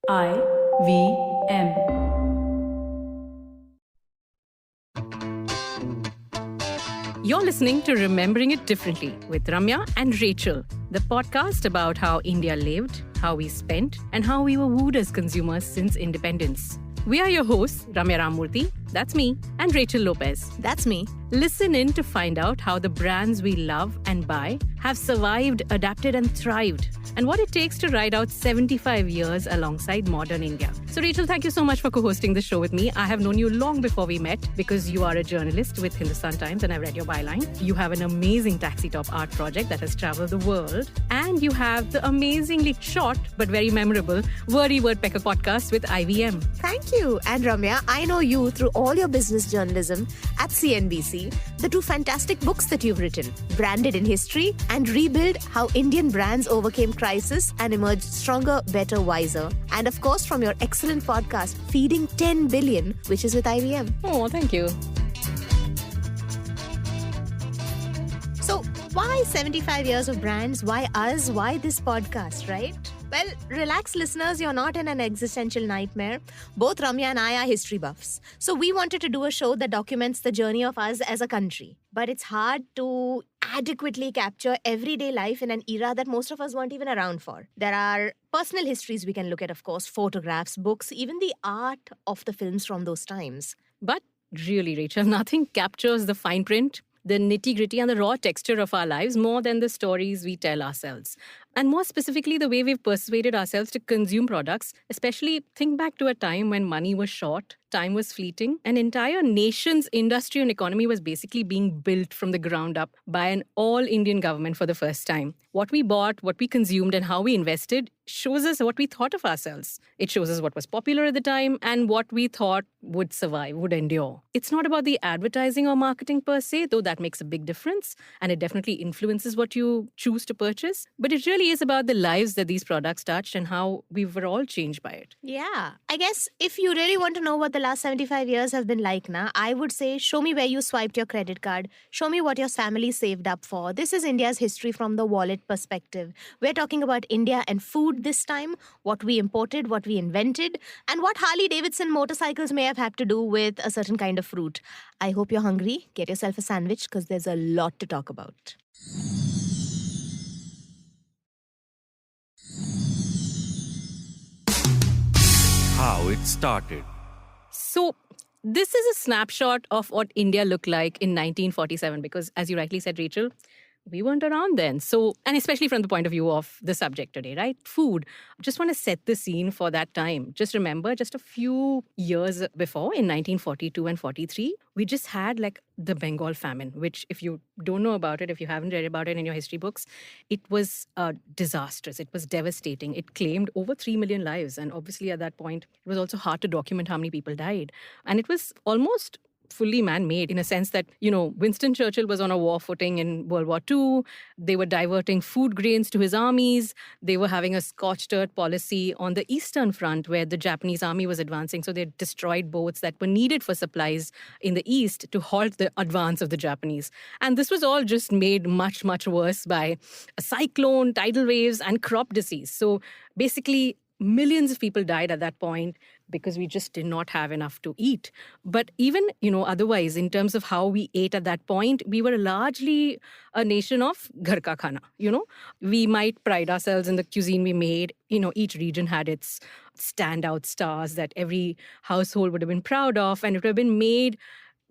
IVM. You're listening to Remembering It Differently with Ramya and Rachel, the podcast about how India lived, how we spent, and how we were wooed as consumers since independence. We are your hosts, Ramya Ramurthy, that's me, and Rachel Lopez, that's me. Listen in to find out how the brands we love and buy have survived, adapted, and thrived, and what it takes to ride out 75 years alongside modern India. So, Rachel, thank you so much for co-hosting the show with me. I have known you long before we met because you are a journalist with Hindustan Times, and I've read your byline. You have an amazing taxi top art project that has traveled the world, and you have the amazingly short but very memorable Wordy Wordpecker podcast with IVM. Thank you. And Ramya, I know you through all your business journalism at CNBC, the two fantastic books that you've written, Branded in History and Rebuild, How Indian Brands Overcame Crisis and Emerged Stronger, Better, Wiser. And of course, from your excellent podcast, Feeding 10 Billion, which is with IVM. Oh, thank you. So why 75 years of brands? Why us? Why this podcast, right? Well, relax listeners, you're not in an existential nightmare. Both Ramya and I are history buffs. So we wanted to do a show that documents the journey of us as a country. But it's hard to adequately capture everyday life in an era that most of us weren't even around for. There are personal histories we can look at, of course, photographs, books, even the art of the films from those times. But really, Rachel, nothing captures the fine print, the nitty-gritty and the raw texture of our lives more than the stories we tell ourselves. And more specifically, the way we've persuaded ourselves to consume products, especially think back to a time when money was short, time was fleeting, an entire nation's industry and economy was basically being built from the ground up by an all-Indian government for the first time. What we bought, what we consumed, and how we invested shows us what we thought of ourselves. It shows us what was popular at the time and what we thought would survive, would endure. It's not about the advertising or marketing per se, though that makes a big difference, and it definitely influences what you choose to purchase. But it really is about the lives that these products touched and how we were all changed by it. Yeah. I guess if you really want to know what the last 75 years have been like now, I would say show me where you swiped your credit card. Show me what your family saved up for. This is India's history from the wallet perspective. We're talking about India and food this time, what we imported, what we invented, and what Harley-Davidson motorcycles may have had to do with a certain kind of fruit. I hope you're hungry. Get yourself a sandwich because there's a lot to talk about. How it started. So, this is a snapshot of what India looked like in 1947 because, as you rightly said, Rachel, we weren't around then. So, and especially from the point of view of the subject today, right? Food. Just want to set the scene for that time. Just remember, just a few years before, in 1942 and 43, we just had like the Bengal famine, which if you don't know about it, if you haven't read about it in your history books, it was disastrous. It was devastating. It claimed over 3 million lives. And obviously at that point, it was also hard to document how many people died. And it was almost fully man-made in a sense that, Winston Churchill was on a war footing in World War II. They were diverting food grains to his armies. They were having a scorched earth policy on the Eastern Front where the Japanese army was advancing. So they destroyed boats that were needed for supplies in the East to halt the advance of the Japanese. And this was all just made much, much worse by a cyclone, tidal waves, and crop disease. So basically, millions of people died at that point because we just did not have enough to eat. But even, otherwise, in terms of how we ate at that point, we were largely a nation of ghar ka khana, We might pride ourselves in the cuisine we made. Each region had its standout stars that every household would have been proud of, and it would have been made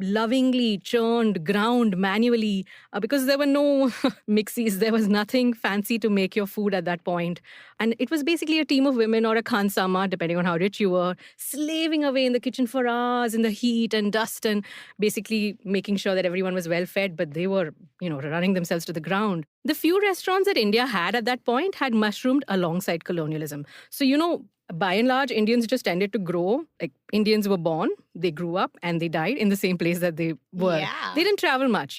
lovingly churned, ground manually, because there were no mixies. There was nothing fancy to make your food at that point. And it was basically a team of women or a khansama, depending on how rich you were, slaving away in the kitchen for hours in the heat and dust and basically making sure that everyone was well fed, but they were, running themselves to the ground. The few restaurants that India had at that point had mushroomed alongside colonialism. So, by and large, Indians just tended to grow. Like Indians were born, they grew up, and they died in the same place that they were. Yeah. They didn't travel much,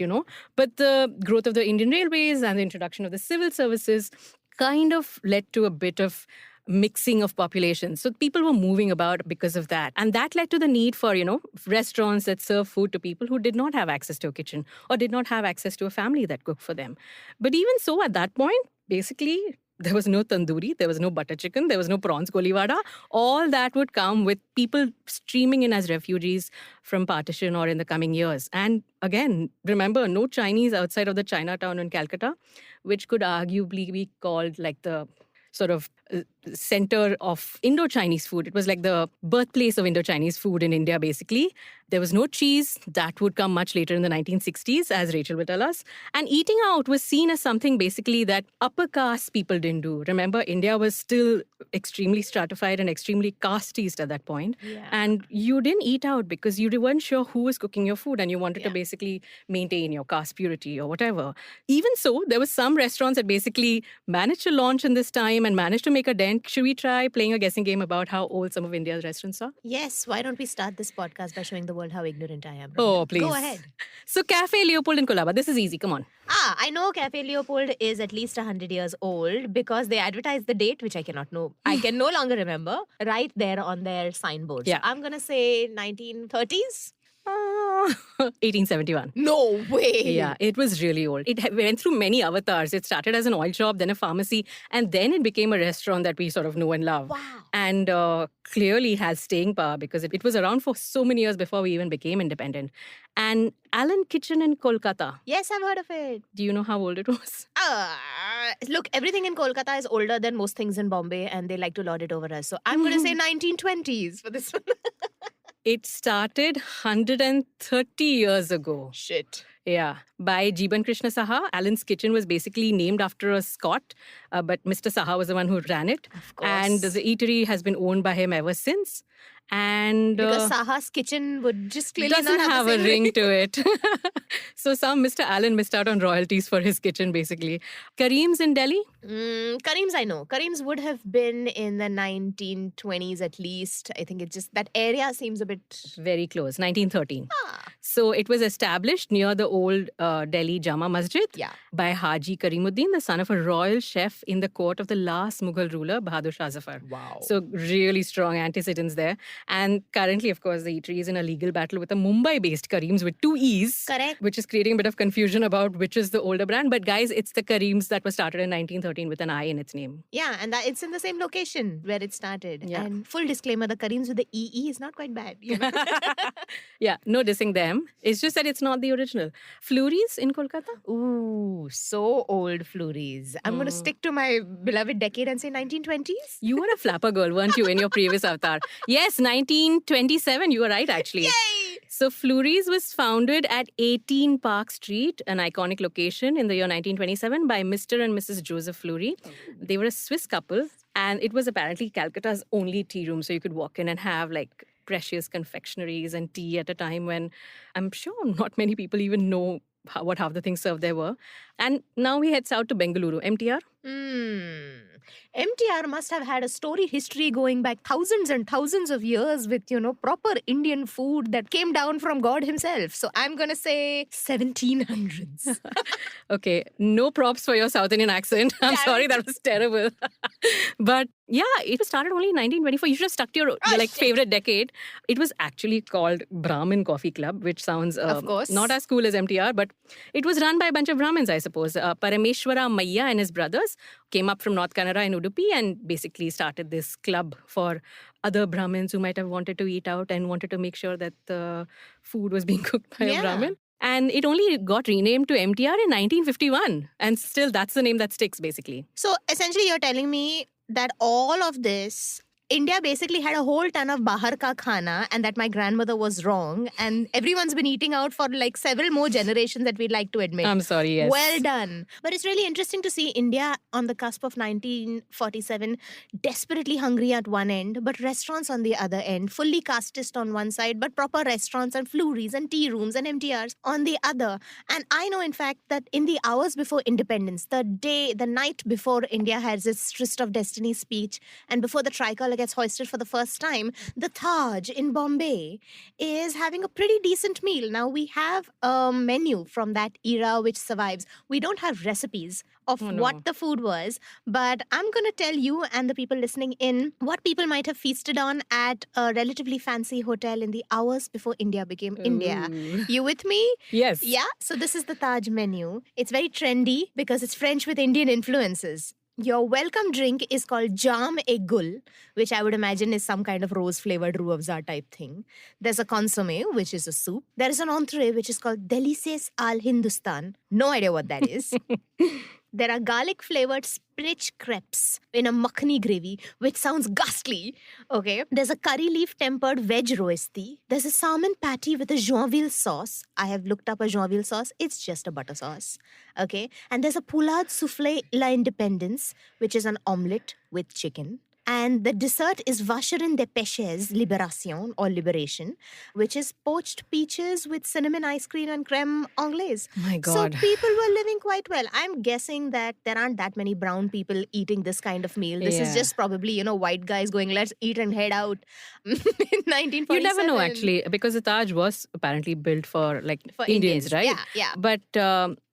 But the growth of the Indian railways and the introduction of the civil services kind of led to a bit of mixing of populations. So people were moving about because of that. And that led to the need for, restaurants that serve food to people who did not have access to a kitchen or did not have access to a family that cooked for them. But even so, at that point, basically, There was no tandoori, there was no butter chicken, there was no prawns kolivada. All that would come with people streaming in as refugees from partition or in the coming years. And again, remember, no Chinese outside of the Chinatown in Calcutta, which could arguably be called like the sort of center of Indo-Chinese food. It was like the birthplace of Indo-Chinese food in India, basically. There was no cheese. That would come much later in the 1960s, as Rachel will tell us. And eating out was seen as something basically that upper caste people didn't do. Remember, India was still extremely stratified and extremely casteist at that point. Yeah. And you didn't eat out because you weren't sure who was cooking your food and you wanted to basically maintain your caste purity or whatever. Even so, there were some restaurants that basically managed to launch in this time and managed to make a dent. Should we try playing a guessing game about how old some of India's restaurants are? Yes, why don't we start this podcast by showing the world how ignorant I am? Oh, please. Go ahead. So, Cafe Leopold in Colaba. This is easy. Come on. I know Cafe Leopold is at least 100 years old because they advertised the date, which I cannot know. I can no longer remember, right there on their signboard. Yeah. So I'm going to say 1930s. 1871. No way. Yeah, it was really old. It went through many avatars. It started as an oil shop, then a pharmacy, and then it became a restaurant that we sort of know and love. Wow. And clearly has staying power because it was around for so many years before we even became independent. And Allen Kitchen in Kolkata. Yes, I've heard of it. Do you know how old it was? Look, everything in Kolkata is older than most things in Bombay, and they like to lord it over us. So I'm going to say 1920s for this one. It started 130 years ago. Shit. Yeah, by Jeeban Krishna Saha. Allen's Kitchen was basically named after a Scot, but Mr. Saha was the one who ran it. Of course. And the eatery has been owned by him ever since. And Because Saha's kitchen would just clearly doesn't not have the a same ring to it. So some Mr. Allen missed out on royalties for his kitchen, basically. Kareem's in Delhi? Kareem's I know. Kareem's would have been in the 1920s at least. I think it just, that area seems a bit... Very close, 1913. Ah. So it was established near the old Delhi Jama Masjid Yeah. by Haji Karimuddin, the son of a royal chef in the court of the last Mughal ruler, Bahadur Shah Zafar. Wow. So really strong antecedents there. And currently, of course, the eatery is in a legal battle with a Mumbai-based Kareem's with 2 E's. Correct. Which is creating a bit of confusion about which is the older brand. But guys, it's the Kareem's that was started in 1913 with an I in its name. Yeah, and that it's in the same location where it started. Yeah. And full disclaimer, the Kareem's with the EE is not quite bad. You know? Yeah, no dissing them. It's just that it's not the original. Flurries in Kolkata? Ooh, so old Flurries. I'm going to stick to my beloved decade and say 1920s. You were a flapper girl, weren't you, in your previous avatar? Yes, 1927. You were right, actually. Yay! So Flurries was founded at 18 Park Street, an iconic location, in the year 1927 by Mr. and Mrs. Joseph Fleury. They were a Swiss couple, and it was apparently Calcutta's only tea room. So you could walk in and have like precious confectionaries and tea at a time when I'm sure not many people even know what half the things served there were. And now we head south to Bengaluru. MTR? MTR must have had a storied history going back thousands and thousands of years with, proper Indian food that came down from God himself. So I'm going to say 1700s. Okay, no props for your South Indian accent. I'm Damn sorry, it. that was terrible. But yeah, it was started only in 1924. You should have stuck to your shit. favorite decade. It was actually called Brahmin Coffee Club, which sounds Of course. not as cool as MTR, but it was run by a bunch of Brahmins, I suppose. Parameshwara Maya and his brothers came up from North Kannada in Udupi and basically started this club for other Brahmins who might have wanted to eat out and wanted to make sure that the food was being cooked by a Yeah. Brahmin. And it only got renamed to MTR in 1951. And still, that's the name that sticks, basically. So essentially, you're telling me that all of this, India basically had a whole ton of bahar ka khana and that my grandmother was wrong. And everyone's been eating out for like several more generations that we'd like to admit. I'm sorry, yes. Well done. But it's really interesting to see India on the cusp of 1947, desperately hungry at one end, but restaurants on the other end, fully casteist on one side, but proper restaurants and flurries and tea rooms and MTRs on the other. And I know, in fact, that in the hours before independence, the night before India has its Tryst of Destiny speech, and before the tricolour gets hoisted for the first time, the Taj in Bombay is having a pretty decent meal. Now, we have a menu from that era which survives. We don't have recipes of what the food was, but I'm going to tell you and the people listening in what people might have feasted on at a relatively fancy hotel in the hours before India became India. You with me? Yes. Yeah, so this is the Taj menu. It's very trendy because it's French with Indian influences. Your welcome drink is called Jam-e-Gul, which I would imagine is some kind of rose-flavored ruafza type thing. There's a consommé, which is a soup. There is an entree, which is called Delices al Hindustan. No idea what that is. There are garlic-flavored spinach crepes in a makhani gravy, which sounds ghastly. Okay. There's a curry leaf tempered veg roesti. There's a salmon patty with a joinville sauce. I have looked up a joinville sauce. It's just a butter sauce. Okay. And there's a poulade soufflé la Independence, which is an omelette with chicken. And the dessert is Vacherin de Peches Liberation or Liberation, which is poached peaches with cinnamon ice cream and creme anglaise. My God. So people were living quite well. I'm guessing that there aren't that many brown people eating this kind of meal. This is Yeah. just probably, white guys going, let's eat and head out in 1947. You never know, actually, because the Taj was apparently built for For Indians, right? Yeah. But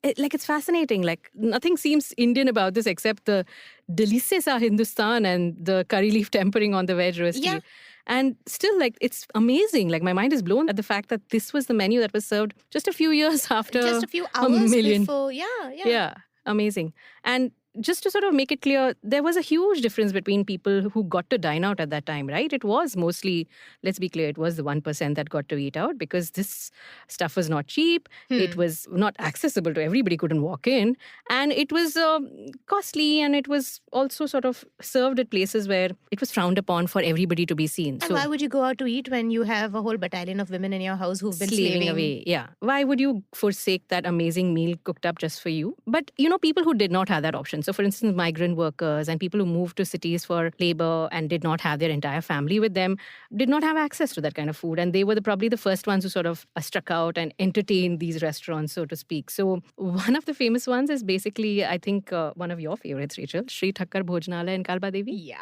it's fascinating. Like, nothing seems Indian about this except the delices are Hindustan and the curry leaf tempering on the veg rosti. Yeah. And still, it's amazing. Like, my mind is blown at the fact that this was the menu that was served just a few years after Just a few hours million. before. Yeah. Amazing. And just to sort of make it clear, there was a huge difference between people who got to dine out at that time, right? It was mostly, let's be clear, it was the 1% that got to eat out because this stuff was not cheap. It was not accessible to everybody, couldn't walk in. And it was costly, and it was also sort of served at places where it was frowned upon for everybody to be seen. And why would you go out to eat when you have a whole battalion of women in your house who've been slaving away. Yeah. Why would you forsake that amazing meal cooked up just for you? But, people who did not have that option. So, for instance, migrant workers and people who moved to cities for labor and did not have their entire family with them did not have access to that kind of food. And they were probably the first ones who sort of struck out and entertained these restaurants, so to speak. So, one of the famous ones is basically, I think, one of your favorites, Rachel, Sri Thakkar Bhojanalaya in Kalba Devi. Yeah.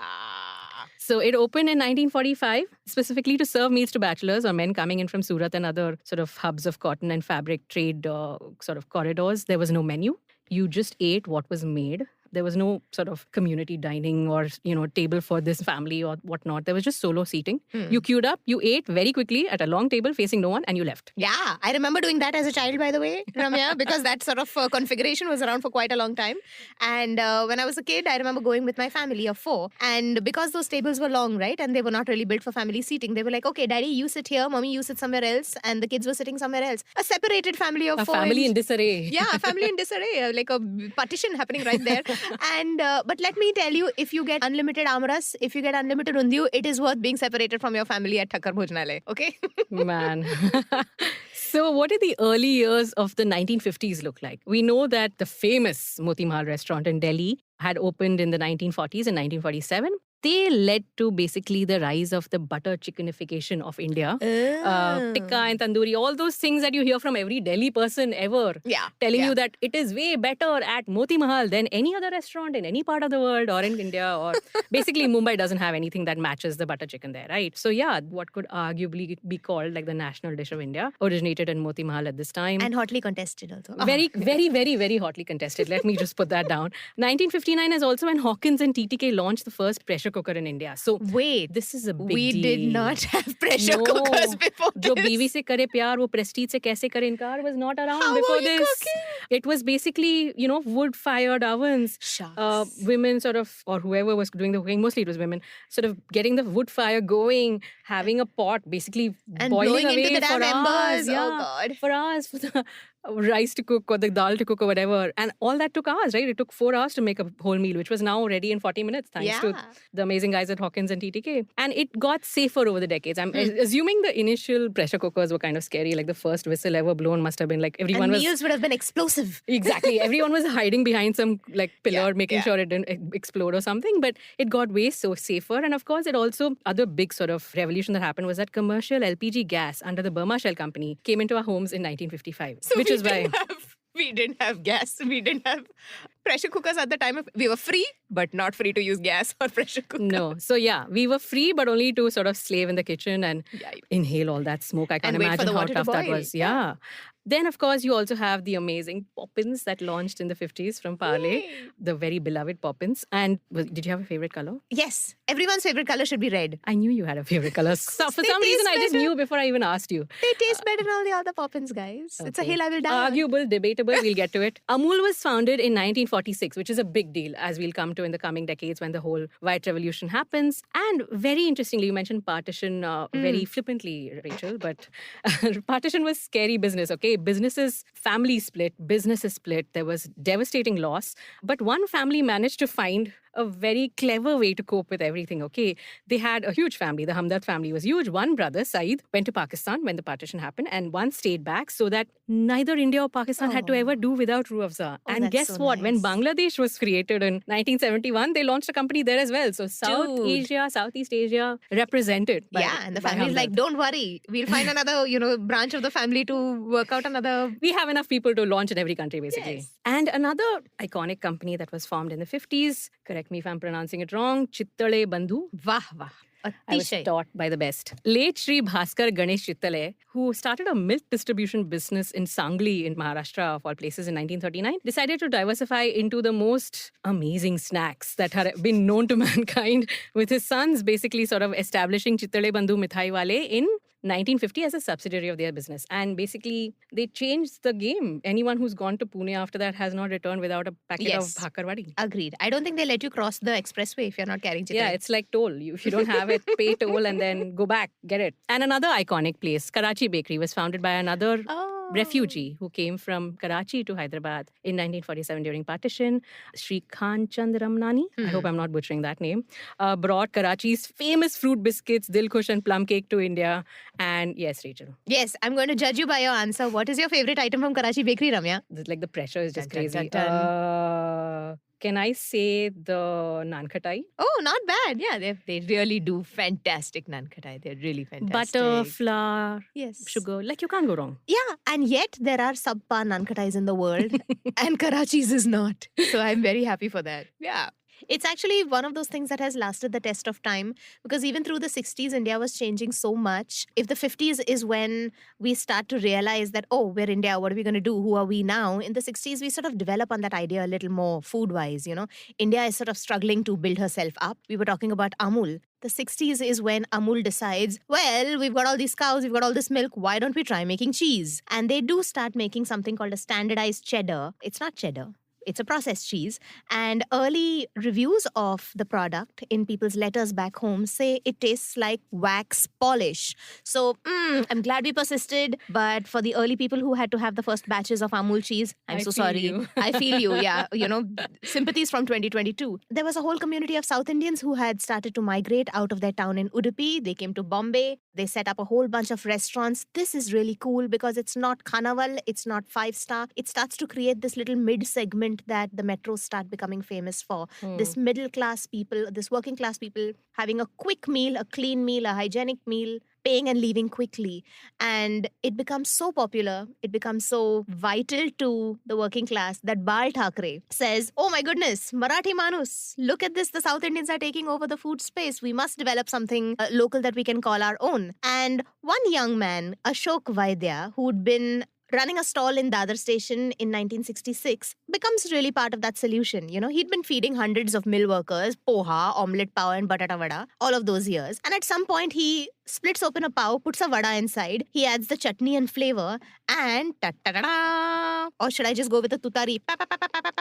So it opened in 1945, specifically to serve meals to bachelors or men coming in from Surat and other sort of hubs of cotton and fabric trade sort of corridors. There was no menu. You just ate what was made. There was no sort of community dining or, table for this family or whatnot. There was just solo seating. You queued up, you ate very quickly at a long table facing no one, and you left. Yeah, I remember doing that as a child, by the way, Ramya, because that sort of configuration was around for quite a long time. And when I was a kid, I remember going with my family of 4. And because those tables were long, right, and they were not really built for family seating, they were like, okay, daddy, you sit here, mommy, you sit somewhere else, and the kids were sitting somewhere else. A separated family of 4. A family in disarray. Yeah, a family in disarray, like a partition happening right there. And but let me tell you, if you get unlimited amras, if you get unlimited undiyu, it is worth being separated from your family at Thakkar Bhojanalaya, okay? Man. So what did the early years of the 1950s look like? We know that the famous Moti Mahal restaurant in Delhi had opened in the 1940s and 1947. They led to basically the rise of the butter chickenification of India. Tikka and tandoori, all those things that you hear from every Delhi person ever. Yeah. Telling you that it is way better at Moti Mahal than any other restaurant in any part of the world or in India. Or basically Mumbai doesn't have anything that matches the butter chicken there, right? So yeah, what could arguably be called like the national dish of India originated in Moti Mahal at this time. And hotly contested also. Very, very, very, very hotly contested. Let me just put that down. 1959 is also when Hawkins and TTK launched the first pressure cooker in India. So wait, this is a big we deal. did not have pressure cookers before Jo this. बीवी से करे प्यार वो prestige से कैसे करे इनकार was not around How before were you this. cooking? It was basically, wood fired ovens. Shucks. Women sort of, or whoever was doing the cooking, mostly it was women, sort of getting the wood fire going, having a pot, basically And boiling blowing into away the for damn hours. embers. Oh, Yeah, God. for hours for the rice to cook or the dal to cook or whatever. And all that took hours, right? It took 4 hours to make a whole meal, which was now ready in 40 minutes thanks to Yeah. the amazing guys at Hawkins and TTK. And it got safer over the decades. I'm assuming the initial pressure cookers were kind of scary. Like the first whistle ever blown must have been like everyone And was... meals would have been explosive. Exactly. Everyone was hiding behind some pillar, making yeah. sure it didn't explode or something. But it got way so safer. And of course, it also, other big sort of revolution that happened was that commercial LPG gas under the Burma Shell Company came into our homes in 1955. So which is why... we didn't have gas. We didn't have pressure cookers at the time. We were free, but not free to use gas or pressure cooker. No. So yeah, we were free, but only to sort of slave in the kitchen and Yikes. inhale all that smoke. I can't And wait for imagine the how water to tough that boil. was. Yeah. Then, of course, you also have the amazing Poppins that launched in the 50s from Parle, Yay. the very beloved Poppins. And did you have a favorite color? Yes, everyone's favorite color should be red. I knew you had a favorite color. So for They some reason, taste I just better. knew before I even asked you. They taste better than all the other Poppins, guys. It's a Okay. hill I will die on. Arguable, debatable, we'll get to it. Amul was founded in 1946, which is a big deal, as we'll come to in the coming decades when the whole white revolution happens. And very interestingly, you mentioned partition very flippantly, Rachel, but partition was scary business, okay? Families split, businesses split. There was devastating loss. But one family managed to find a very clever way to cope with everything, okay? They had a huge family. The Hamdard family was huge. One brother, Saeed, went to Pakistan when the partition happened, and one stayed back so that neither India or Pakistan had to ever do without Ruh Afza. Oh, And that's guess so what? When nice. Bangladesh was created in 1971, they launched a company there as well. So Southeast Asia represented. And the by family's like, Hamdard. don't worry. We'll find another, branch of the family to work out another. We have enough people to launch in every country, basically. Yes. And another iconic company that was formed in the 50s, correct me if I'm pronouncing it wrong, Chittale Bandhu. Wah, wah. I was Atishay. taught by the best. Late Shri Bhaskar Ganesh Chittale, who started a milk distribution business in Sangli in Maharashtra, of all places, in 1939, decided to diversify into the most amazing snacks that had been known to mankind, with his sons basically sort of establishing Chittale Bandhu Mithai Wale in 1950 as a subsidiary of their business. And basically, they changed the game. Anyone who's gone to Pune after that has not returned without a packet Yes. of bhakarwadi. Agreed. I don't think they let you cross the expressway if you're not carrying chicken. Yeah, it's like toll. If you don't have it, pay toll and then go back, get it. And another iconic place, Karachi Bakery, was founded by another refugee who came from Karachi to Hyderabad in 1947 during partition. Sri Khan Chand Ramnani, I hope I'm not butchering that name, brought Karachi's famous fruit biscuits, Dilkhush and plum cake to India. And yes, Rachel, Yes, I'm going to judge you by your answer. What is your favorite item from Karachi Bakery, Ramya? the pressure is just Dun, dun, crazy. dun, dun. Can I say the naan khatai? Oh, not bad. Yeah, they really do fantastic naan khatai. They're really fantastic. Butter, flour, Yes. sugar. Like you can't go wrong. Yeah, and yet there are subpar naan khatais in the world, and Karachi's is not. So I'm very happy for that. Yeah. It's actually one of those things that has lasted the test of time, because even through the 60s, India was changing so much. If the 50s is when we start to realize that, oh, we're India, what are we going to do? Who are we now? In the 60s, we sort of develop on that idea a little more food-wise, India is sort of struggling to build herself up. We were talking about Amul. The 60s is when Amul decides, well, we've got all these cows, we've got all this milk, why don't we try making cheese? And they do start making something called a standardized cheddar. It's not cheddar. It's a processed cheese. And early reviews of the product in people's letters back home say it tastes like wax polish. So I'm glad we persisted. But for the early people who had to have the first batches of Amul cheese, I'm I so feel sorry. you. I feel you. Yeah. Sympathies from 2022. There was a whole community of South Indians who had started to migrate out of their town in Udupi. They came to Bombay. They set up a whole bunch of restaurants. This is really cool because it's not Khanawal, it's not 5-star. It starts to create this little mid-segment that the metros start becoming famous for. This middle class people, this working class people having a quick meal, a clean meal, a hygienic meal, paying and leaving quickly. And it becomes so popular, it becomes so vital to the working class that Bal Thackeray says, oh my goodness, Marathi Manus, look at this, the South Indians are taking over the food space. We must develop something local that we can call our own. And one young man, Ashok Vaidya, who'd been running a stall in Dadar station in 1966, becomes really part of that solution. He'd been feeding hundreds of mill workers, poha, omelette pav and batata vada, all of those years. And at some point, he splits open a pav, puts a vada inside, he adds the chutney and flavor, and ta-ta-da-da! Or should I just go with a tutari?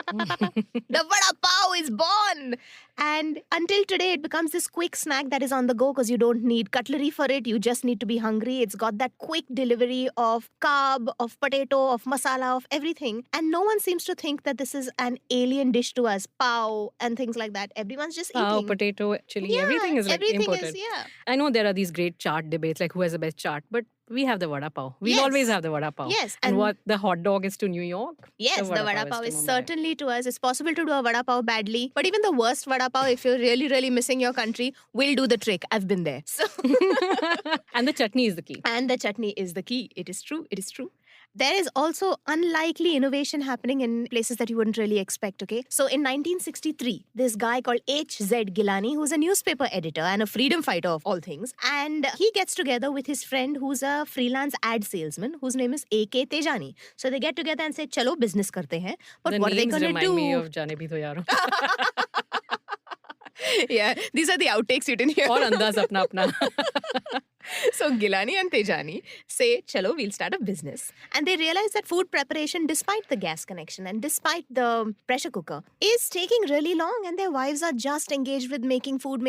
The vada pav is born! And until today, it becomes this quick snack that is on the go because you don't need cutlery for it. You just need to be hungry. It's got that quick delivery of carb, of potato, of masala, of everything. And no one seems to think that this is an alien dish to us. Pav and things like that. Everyone's just eating. Potato, chili, Yeah, everything is like everything imported. is, yeah. I know there are these great chart debates, like who has the best chart, but we have the vada pav. We'll Yes. always have the vada pav. Yes, And and- what the hot dog is to New York? Yes, the vada pav to is Mumbai. certainly to us. It's possible to do a vada pav badly. But even the worst vada pav, if you're really, really missing your country, will do the trick. I've been there. So And the chutney is the key. And the chutney is the key. It is true. It is true. there is also unlikely innovation happening in places that you wouldn't really expect, okay? So in 1963, this guy called H.Z. Gilani, who's a newspaper editor and a freedom fighter of all things, and he gets together with his friend who's a freelance ad salesman whose name is A.K. Tejani. So they get together and say, chalo, business karte hain. But The what are they names going to remind me do? of Jaane Bhi To Yaaro. Yeah, these are the outtakes you didn't hear. Or Andaz Apna Apna. So Gilani and Tejani say, chalo, we'll start a business. And they realize that food preparation, despite the gas connection and despite the pressure cooker, is taking really long. And their wives are just engaged with making food.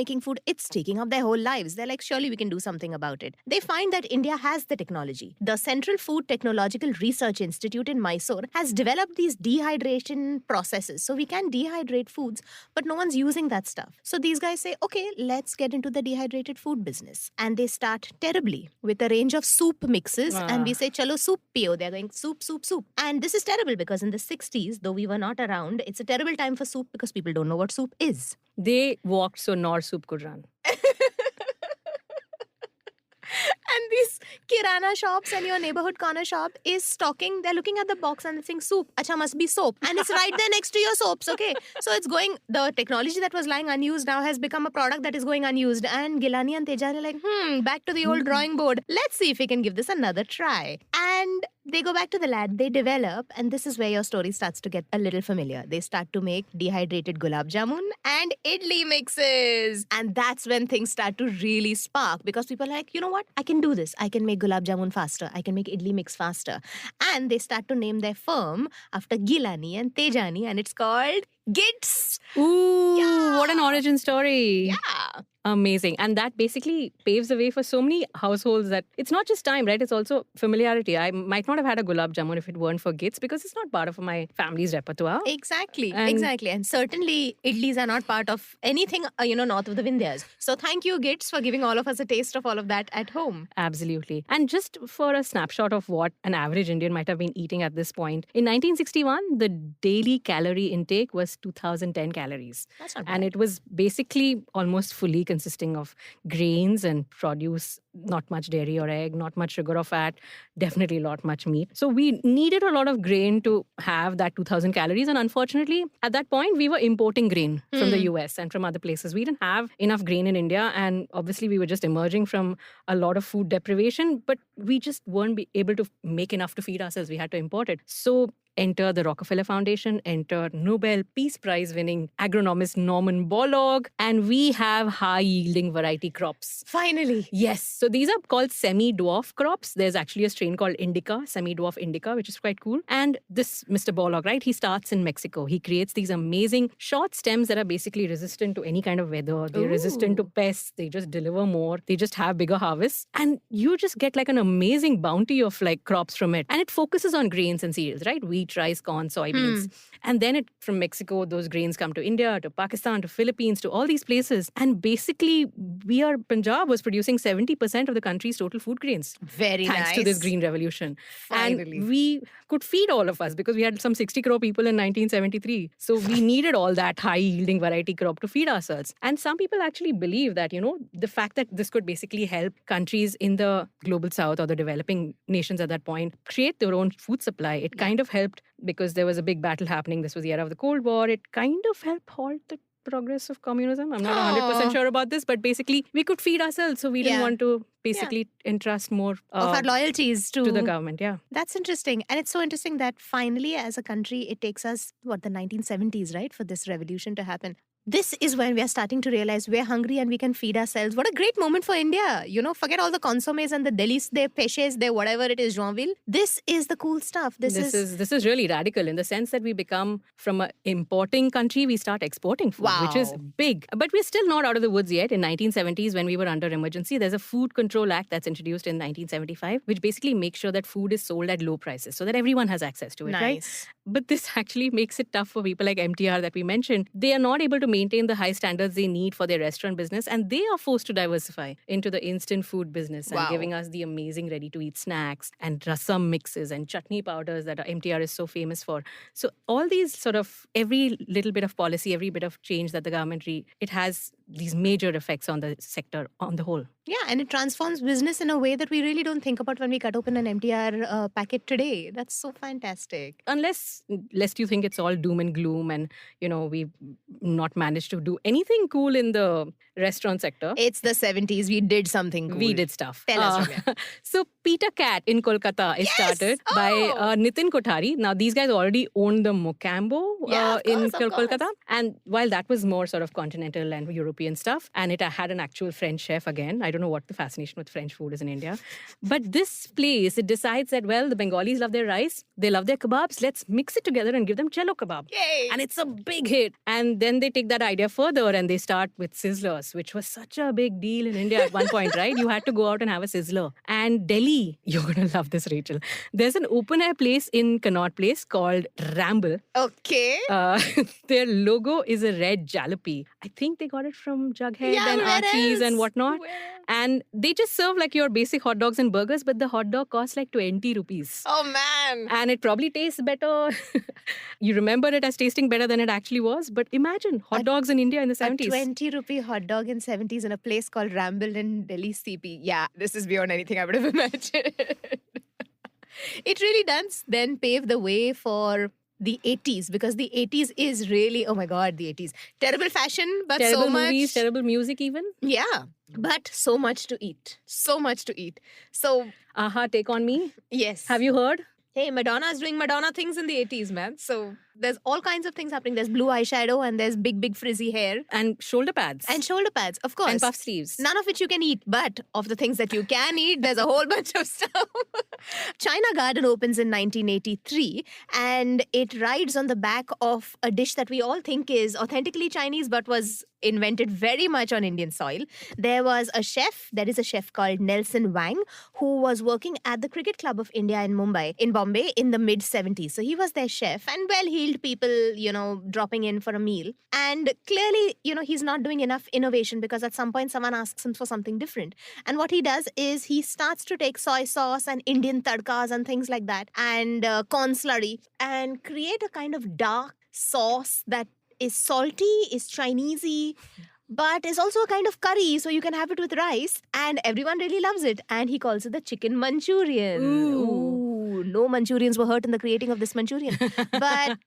It's taking up their whole lives. They're like, surely we can do something about it. They find that India has the technology. The Central Food Technological Research Institute in Mysore has developed these dehydration processes. So we can dehydrate foods, but no one's using that stuff. So these guys say, okay, let's get into the dehydrated food business. And they start terribly with a range of soup mixes. And we say, chalo, soup pio. They're going soup. And this is terrible because in the 60s, though we were not around, it's a terrible time for soup because people don't know what soup is. They walked so nor soup could run. And these kirana shops and your neighborhood corner shop is stocking. They're looking at the box and they're saying soup. Acha, must be soap. And it's right there next to your soaps, okay? So it's going, the technology that was lying unused now has become a product that is going unused. And Gilani and Tejani are like, back to the old drawing board. Let's see if we can give this another try. And they go back to the lab, they develop, and this is where your story starts to get a little familiar. They start to make dehydrated gulab jamun and idli mixes. And that's when things start to really spark because people are like, you know what? I can do this. I can make gulab jamun faster. I can make idli mix faster. And they start to name their firm after Gilani and Tejani, and it's called GITS. Ooh, Yeah. what an origin story. Yeah. Amazing. And that basically paves the way for so many households that it's not just time, right? It's also familiarity. I might not have had a gulab jamun if it weren't for Gits because it's not part of my family's repertoire. Exactly. And- And certainly idlis are not part of anything, north of the Vindhyas. So thank you, GITS, for giving all of us a taste of all of that at home. Absolutely. And just for a snapshot of what an average Indian might have been eating at this point, in 1961, the daily calorie intake was 2010 calories. That's not bad. And it was basically almost fully consisting of grains and produce, not much dairy or egg, not much sugar or fat, definitely not much meat. So we needed a lot of grain to have that 2000 calories. And unfortunately, at that point, we were importing grain from the US and from other places. We didn't have enough grain in India. And obviously, we were just emerging from a lot of food deprivation, but we just weren't able to make enough to feed ourselves. We had to import it. So enter the Rockefeller Foundation, enter Nobel Peace Prize winning agronomist Norman Borlaug, and we have high-yielding variety crops. Finally. Yes, so these are called semi-dwarf crops. There's actually a strain called indica, semi-dwarf indica, which is quite cool. And this Mr. Borlaug, right, he starts in Mexico. He creates these amazing short stems that are basically resistant to any kind of weather. They're resistant to pests. They just deliver more. They just have bigger harvests. And you just get like an amazing bounty of like crops from it. And it focuses on grains and cereals, right? Wheat, rice, corn, soybeans. And then from Mexico, those grains come to India, to Pakistan, to Philippines, to all these places. And basically, Punjab was producing 70% of the country's total food grains. Very Thanks nice. to this green revolution. Finally. And we could feed all of us because we had some 60 crore people in 1973. So we needed all that high-yielding variety crop to feed ourselves. And some people actually believe that, the fact that this could basically help countries in the global south or the developing nations at that point create their own food supply. It kind of helped because there was a big battle happening. This was the era of the Cold War. It kind of helped halt the progress of communism. I'm not 100% sure about this, but basically we could feed ourselves. So we didn't want to basically entrust more of our loyalties to the government. Yeah. That's interesting. And it's so interesting that finally, as a country, it takes us, the 1970s, right, for this revolution to happen. This is when we are starting to realize we're hungry and we can feed ourselves. What a great moment for India. Forget all the consommes and the delis, their peches, their whatever it is, Joinville. This is the cool stuff. This is really radical in the sense that we become from an importing country, we start exporting food, which is big. But we're still not out of the woods yet. In 1970s, when we were under emergency, there's a Food Control Act that's introduced in 1975, which basically makes sure that food is sold at low prices so that everyone has access to it, right? But this actually makes it tough for people like MTR that we mentioned. They are not able to maintain the high standards they need for their restaurant business, and they are forced to diversify into the instant food business and giving us the amazing ready-to-eat snacks and rasam mixes and chutney powders that MTR is so famous for. So all these sort of every little bit of policy, every bit of change that the government it has these major effects on the sector on the whole. Yeah, and it transforms business in a way that we really don't think about when we cut open an MTR packet today. That's so fantastic. Lest you think it's all doom and gloom and, we've not managed to do anything cool in the restaurant sector. It's the 70s. We did something cool. We did stuff. Tell us, Ramya. So Peter Cat in Kolkata is started by Nitin Kothari. Now, these guys already owned the Mocambo in Kolkata. And while that was more sort of continental and European stuff, and it had an actual French chef again. I don't know what the fascination with French food is in India. But this place, it decides that, well, the Bengalis love their rice. They love their kebabs. Let's mix it together and give them cello kebab. Yay! And it's a big hit. And then they take that idea further and they start with sizzlers, which was such a big deal in India at one point, right? You had to go out and have a sizzler. And Delhi, you're going to love this, Rachel. There's an open-air place in Connaught Place called Ramble. Okay. Their logo is a red jalopy. I think they got it from Jughead and where Archie's else? and whatnot. Where else? And they just serve like your basic hot dogs and burgers, but the hot dog costs like 20 rupees. Oh, man. And it probably tastes better. You remember it as tasting better than it actually was. But imagine hot dogs in India in the 70s. A 20 rupee hot dog in 70s in a place called Ramble in Delhi CP. Yeah, this is beyond anything I would have imagined. It really does then pave the way for the 80s, because the 80s is really, oh my God, the 80s. Terrible fashion, but terrible so much. movies, terrible music even. Yeah, but so much to eat. So much to eat. So, Aha, Take On Me. yes. Have you heard? Hey, Madonna's doing Madonna things in the 80s, man. So there's all kinds of things happening. There's blue eyeshadow and there's big frizzy hair. And shoulder pads. And shoulder pads, of course. And puff sleeves. None of which you can eat, but of the things that you can eat, there's a whole bunch of stuff. China Garden opens in 1983 and it rides on the back of a dish that we all think is authentically Chinese but was invented very much on Indian soil. There is a chef called Nelson Wang who was working at the Cricket Club of India in Bombay in the mid-70s. So he was their chef and well-heeled people, dropping in for a meal. And clearly, he's not doing enough innovation because at some point someone asks him for something different. And what he does is he starts to take soy sauce and Indian tadkas and things like that and corn slurry and create a kind of dark sauce that is salty, is Chinesey, but is also a kind of curry, so you can have it with rice. And everyone really loves it. And he calls it the chicken Manchurian. Ooh, no Manchurians were hurt in the creating of this Manchurian. But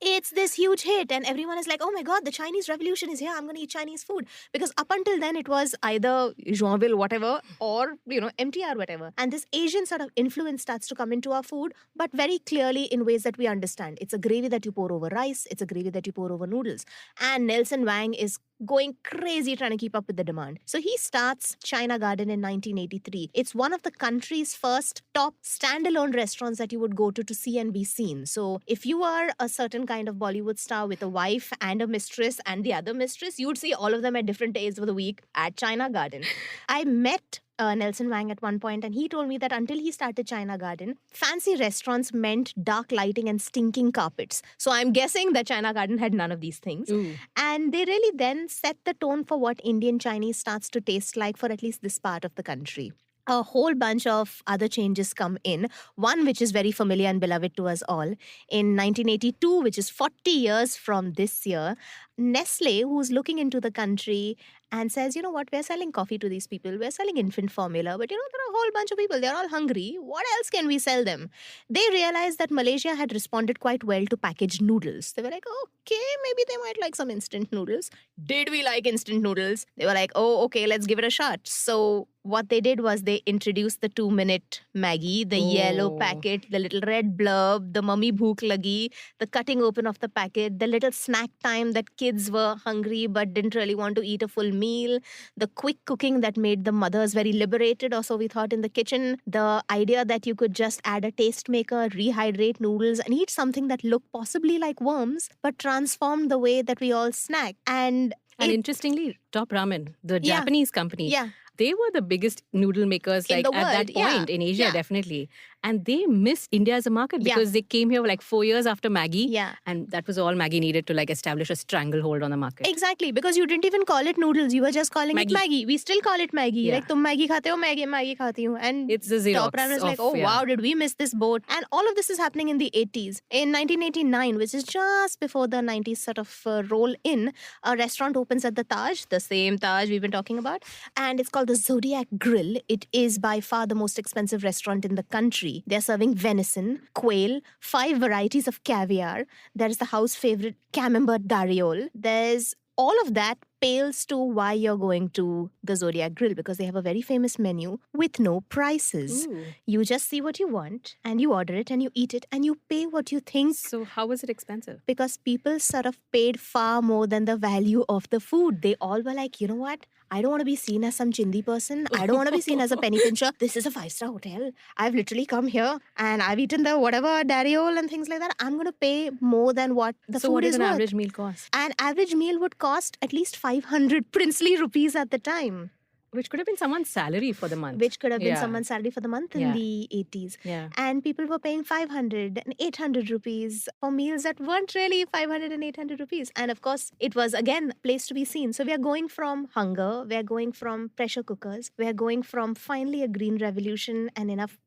it's this huge hit and everyone is like, oh my God, the Chinese revolution is here. I'm going to eat Chinese food. Because up until then, it was either Joinville, whatever, or, MTR, whatever. And this Asian sort of influence starts to come into our food, but very clearly in ways that we understand. It's a gravy that you pour over rice. It's a gravy that you pour over noodles. And Nelson Wang is going crazy trying to keep up with the demand. So he starts China Garden in 1983. It's one of the country's first top standalone restaurants that you would go to see and be seen. So if you are a certain kind of Bollywood star with a wife and a mistress and the other mistress, you would see all of them at different days of the week at China Garden. I met Nelson Wang at one point and he told me that until he started China Garden, fancy restaurants meant dark lighting and stinking carpets. So I'm guessing that China Garden had none of these things. Ooh. And they really then set the tone for what Indian Chinese starts to taste like for at least this part of the country. A whole bunch of other changes come in. One which is very familiar and beloved to us all. In 1982, which is 40 years from this year, Nestle, who's looking into the country and says, you know what, we're selling coffee to these people. We're selling infant formula. But, there are a whole bunch of people. They're all hungry. What else can we sell them? They realized that Malaysia had responded quite well to packaged noodles. They were like, okay, maybe they might like some instant noodles. Did we like instant noodles? They were like, oh, okay, let's give it a shot. So what they did was they introduced the 2-minute Maggie, the yellow packet, the little red blurb, the mummy bhook lagi, the cutting open of the packet, the little snack time that kids were hungry but didn't really want to eat a full meal, the quick cooking that made the mothers very liberated, or so we thought in the kitchen, the idea that you could just add a taste maker, rehydrate noodles and eat something that looked possibly like worms but transformed the way that we all snack. And interestingly, Top Ramen, the Japanese company, yeah. they were the biggest noodle makers In like the at world, that point in Asia, definitely. And they missed India as a market Yeah. because they came here like 4 years after Maggie. Yeah. And that was all Maggie needed to like establish a stranglehold on the market. Exactly, because you didn't even call it noodles. You were just calling Maggie. it Maggie. We still call it Maggie. Yeah. Like, tum Maggie khate ho, Maggie khati hu. And It's the Xerox top runner is like, of- oh yeah. wow, did we miss this boat? And all of this is happening in the 80s. In 1989, which is just before the 90s sort of roll in, a restaurant opens at the Taj, the same Taj we've been talking about. And it's called the Zodiac Grill. It is by far the most expensive restaurant in the country. They're serving venison, quail, 5 varieties of caviar. There is the house favorite camembert dariole. There's all of that pales to why you're going to the Zodiac Grill, because they have a very famous menu with no prices. Ooh. You just see what you want and you order it and you eat it and you pay what you think. So how was it expensive? Because people sort of paid far more than the value of the food. They all were like, you know what? I don't want to be seen as some chindi person. I don't want to be seen as a penny pincher. This is a 5-star hotel. I've literally come here and I've eaten the whatever dariole and things like that. I'm going to pay more than what the So food what is did an worth. average meal cost? An average meal would cost at least 500 princely rupees at the time, Which could have been someone's salary for the month. which could have been Yeah. someone's salary for the month in Yeah. the 80s. Yeah. And people were paying 500 and 800 rupees for meals that weren't really 500 and 800 rupees. And of course, it was again a place to be seen. So we are going from hunger, we are going from pressure cookers, we are going from finally a green revolution and enough,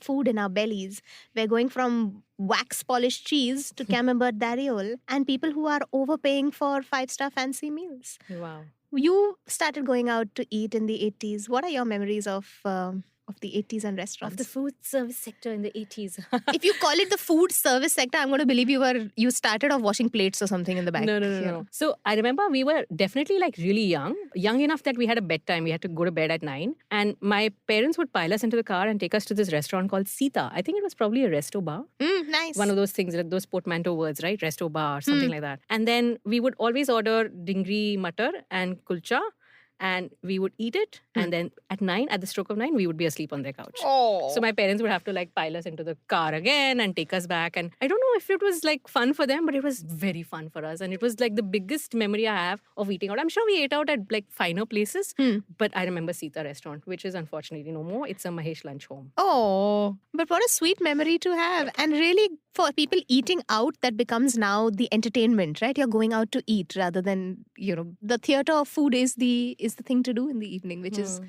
food in our bellies. We're going from wax polished cheese to camembert dariole, and people who are overpaying for 5-star fancy meals. Wow. You started going out to eat in the 80s. What are your memories of the 80s and restaurants? Of the food service sector in the 80s. If you call it the food service sector, I'm going to believe you started off washing plates or something in the back. No. So I remember we were definitely like really young enough that we had a bedtime. We had to go to bed at 9. And my parents would pile us into the car and take us to this restaurant called Sita. I think it was probably a resto bar. Nice. One of those things, like those portmanteau words, right? Resto bar, something like that. And then we would always order dingri matar and kulcha. And we would eat it. And then at the stroke of 9, we would be asleep on their couch. Oh. So my parents would have to like pile us into the car again and take us back. And I don't know if it was like fun for them, but it was very fun for us. And it was like the biggest memory I have of eating out. I'm sure we ate out at like finer places, but I remember Sita restaurant, which is unfortunately no more. It's a Mahesh lunch home. Oh, but what a sweet memory to have. And really, for people eating out, that becomes now the entertainment, right? You're going out to eat rather than, the theater of food is the thing to do in the evening, which is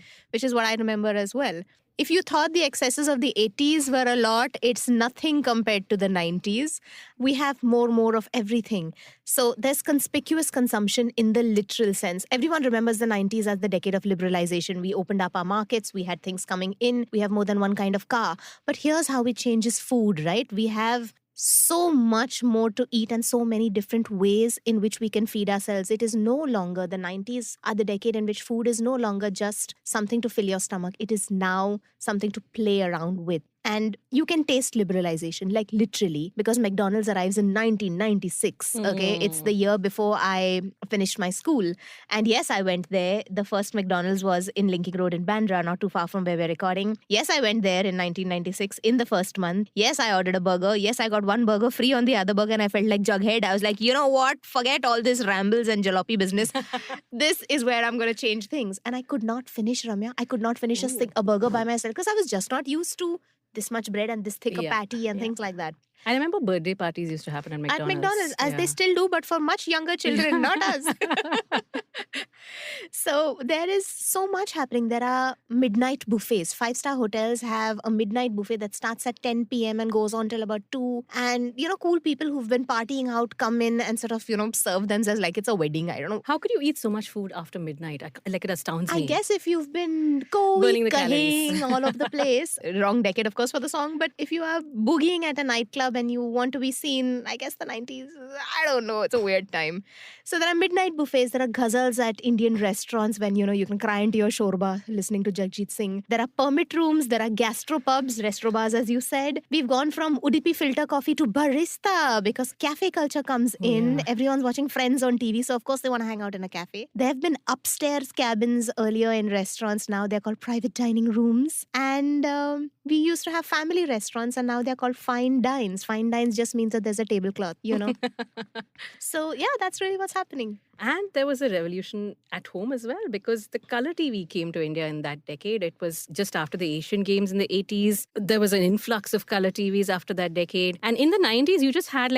what I remember as well. If you thought the excesses of the 80s were a lot, it's nothing compared to the 90s. We have more of everything. So there's conspicuous consumption in the literal sense. Everyone remembers the 90s as the decade of liberalization. We opened up our markets. We had things coming in. We have more than one kind of car. But here's how it changes food, right? We have so much more to eat and so many different ways in which we can feed ourselves. It is no longer, the 90s are the decade in which food is no longer just something to fill your stomach. It is now something to play around with. And you can taste liberalization, like literally, because McDonald's arrives in 1996. Okay, it's the year before I finished my school. And yes, I went there. The first McDonald's was in Linking Road in Bandra, not too far from where we're recording. Yes, I went there in 1996 in the first month. Yes, I ordered a burger. Yes, I got one burger free on the other burger and I felt like Jughead. I was like, you know what? Forget all this rambles and jalopy business. This is where I'm going to change things. And I could not finish, Ramya. I could not finish a burger by myself because I was just not used to this much bread and this thicker patty and things like that. I remember birthday parties used to happen at McDonald's. At McDonald's, as they still do, but for much younger children, not us. So there is so much happening. There are midnight buffets. 5-star hotels have a midnight buffet that starts at 10 p.m. and goes on till about 2. And, cool people who've been partying out come in and sort of, serve themselves like it's a wedding. I don't know. How could you eat so much food after midnight? Like it astounds me. I guess if you've been Burning the kahing calories. all over the place, wrong decade, of course, for the song, but if you are boogieing at a nightclub and you want to be seen, I guess the 90s, I don't know, it's a weird time. So there are midnight buffets, there are ghazals at Indian restaurants when, you can cry into your shorba listening to Jagjit Singh. There are permit rooms, there are gastropubs, restrobars, as you said. We've gone from Udupi filter coffee to barista because cafe culture comes in. Everyone's watching Friends on TV, so of course they want to hang out in a cafe. There have been upstairs cabins earlier in restaurants. Now they're called private dining rooms. And we used to have family restaurants and now they're called fine dine. dines. Fine dines just means that there's a tablecloth, So yeah, that's really what's happening. And there was a revolution at home as well, because the color TV came to India in that decade. It was just after the Asian Games in the 80s. There was an influx of color TVs after that decade. And in the 90s, you just had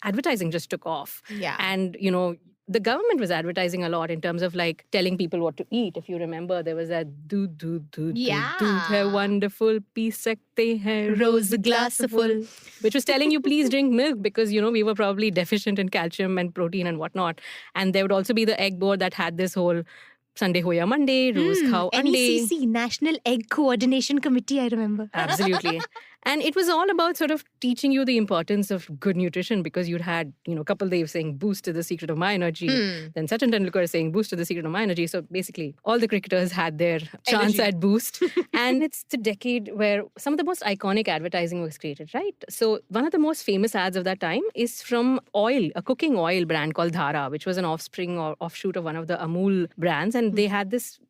advertising just took off. Yeah. And, the government was advertising a lot in terms of telling people what to eat. If you remember, there was that doodh hai wonderful, pee sakte hai rose glass full, which was telling you please drink milk because we were probably deficient in calcium and protein and whatnot. And there would also be the egg board that had this whole Sunday hoya Monday, rose khao ande. NECC, National Egg Coordination Committee, I remember. Absolutely. And it was all about sort of teaching you the importance of good nutrition, because you'd had, Kapil Dev saying boost to the secret of my energy. Then Sachin Tendulkar saying boost to the secret of my energy. So basically all the cricketers had their chance at boost. And it's the decade where some of the most iconic advertising was created, right? So one of the most famous ads of that time is from oil, a cooking oil brand called Dhara, which was an offspring or offshoot of one of the Amul brands. And they had this,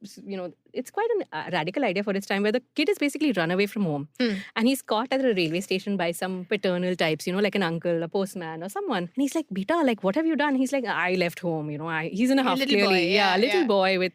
it's quite a radical idea for its time, where the kid is basically run away from home. And he's caught at a railway station by some paternal types, like an uncle, a postman or someone. And he's like, Beta, what have you done? He's like, I left home, he's in a huff, little clearly. boy, Little boy with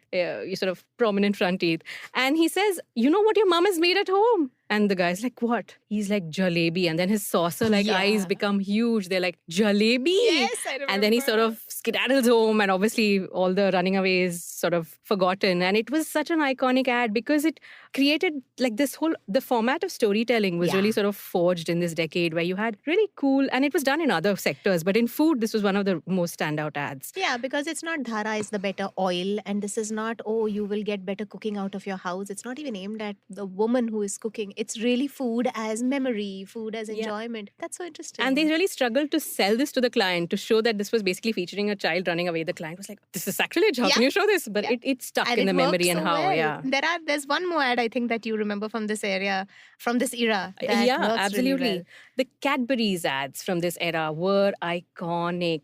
sort of prominent front teeth. And he says, you know what your mom has made at home? And the guy's like, what? He's like, jalebi. And then his saucer eyes become huge. They're like, jalebi? Yes, I remember. And then he sort of skedaddles home, and obviously all the running away is sort of forgotten. And it was such an iconic ad because it created the format of storytelling was really sort of forged in this decade, where you had really cool, and it was done in other sectors, but in food, this was one of the most standout ads. Yeah, because it's not Dhara is the better oil, and this is not, you will get better cooking out of your house. It's not even aimed at the woman who is cooking. It's really food as memory, food as enjoyment. That's so interesting. And they really struggled to sell this to the client, to show that this was basically featuring a child running away. The client was like, this is sacrilege. How can you show this? But it stuck in the memory and how, There's one more ad, I think, that you remember from this era. That absolutely. Really well. The Cadbury's ads from this era were iconic.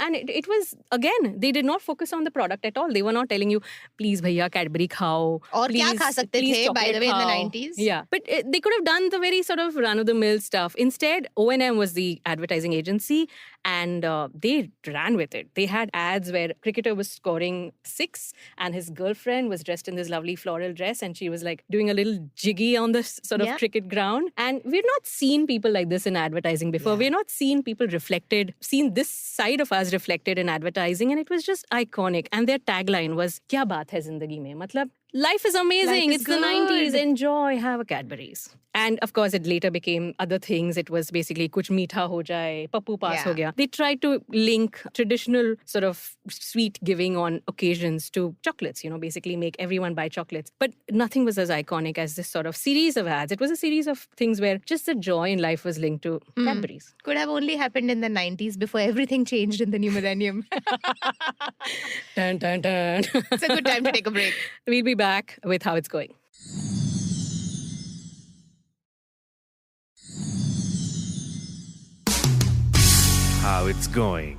And it was, again, they did not focus on the product at all. They were not telling you, please, bhaiya, Cadbury khao. Or please, kya kha sakte the, by the way, khao. in the 90s. Yeah. But they could have done the very sort of run-of-the-mill stuff. Instead, O&M was the advertising agency, and they ran with it. They had ads where cricketer was scoring 6 and his girlfriend was dressed in this lovely floral dress, and she was doing a little jiggy on the sort of cricket ground. And we've not seen people like this in advertising before. We've not seen people seen this side of us reflected in advertising, and it was just iconic. And their tagline was, "Kya baat hai zindagi mein?" Matlab, life is amazing. It's good. the 90s. Enjoy. Have a Cadbury's. And of course, it later became other things. It was basically kuch meetha ho jaye, pappu paas ho gaya. They tried to link traditional sort of sweet giving on occasions to chocolates, basically make everyone buy chocolates. But nothing was as iconic as this sort of series of ads. It was a series of things where just the joy in life was linked to Cadbury's. Could have only happened in the 90s before everything changed in the new millennium. Dun, dun, dun. It's a good time to take a break. We'll be back with How It's Going. How It's Going.